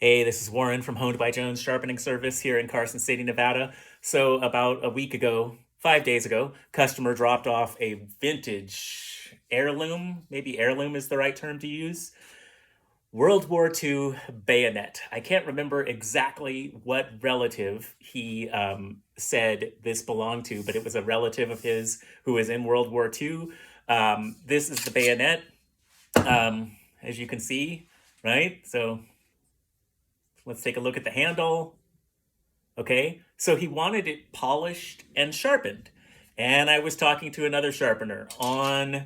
Hey, this is Warren from Honed by Jones Sharpening Service here in Carson City, Nevada. So, about a week ago, 5 days ago, customer dropped off a vintage heirloom. Maybe heirloom is the right term to use. World War II bayonet. I can't remember exactly what relative he said this belonged to, but it was a relative of his who was in World War II. This is the bayonet, as you can see, right? So let's take a look at the handle. Okay, so he wanted it polished and sharpened. And I was talking to another sharpener on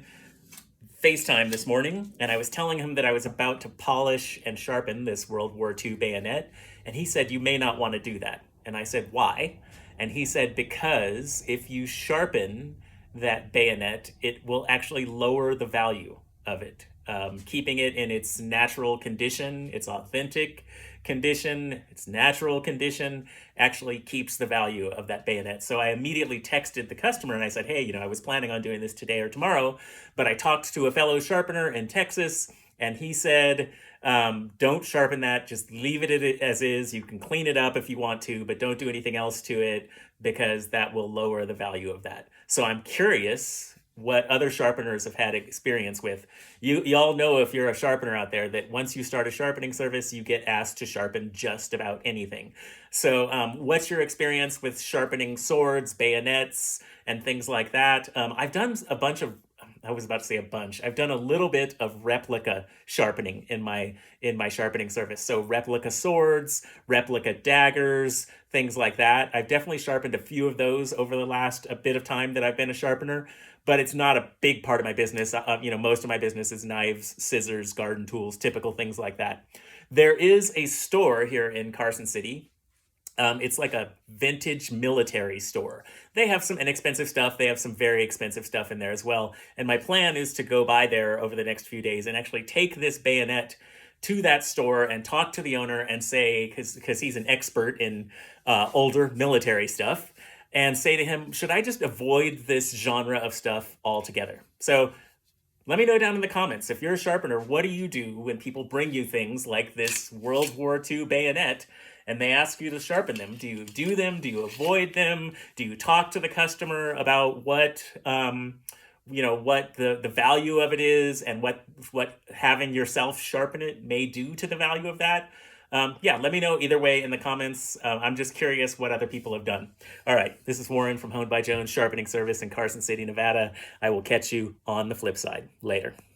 FaceTime this morning, and I was telling him that I was about to polish and sharpen this World War II bayonet. And he said, "You may not want to do that." And I said, "Why?" And he said, "Because if you sharpen that bayonet, it will actually lower the value of it. Keeping it in its natural condition, its authentic condition, its natural condition, actually keeps the value of that bayonet." So I immediately texted the customer and I said, "Hey, I was planning on doing this today or tomorrow, but I talked to a fellow sharpener in Texas and he said, don't sharpen that, just leave it as is. You can clean it up if you want to, but don't do anything else to it because that will lower the value of that." So I'm curious what other sharpeners have had experience with. Y'all know, if you're a sharpener out there, that once you start a sharpening service, you get asked to sharpen just about anything. So what's your experience with sharpening swords, bayonets, and things like that? I've done a bunch of, I was about to say a bunch. I've done a little bit of replica sharpening in my sharpening service. So replica swords, replica daggers, things like that. I've definitely sharpened a few of those over the last a bit of time that I've been a sharpener, but it's not a big part of my business. Most of my business is knives, scissors, garden tools, typical things like that. There is a store here in Carson City. It's like a vintage military store. They have some inexpensive stuff. They have some very expensive stuff in there as well. And my plan is to go by there over the next few days and actually take this bayonet to that store and talk to the owner and say, because he's an expert in older military stuff, and say to him, should I just avoid this genre of stuff altogether? So let me know down in the comments. If you're a sharpener, what do you do when people bring you things like this World War II bayonet and they ask you to sharpen them? Do you do them? Do you avoid them? Do you talk to the customer about what the value of it is and what having yourself sharpen it may do to the value of that? Yeah, let me know either way in the comments. I'm just curious what other people have done. All right, this is Warren from Honed by Jones Sharpening Service in Carson City, Nevada. I will catch you on the flip side. Later.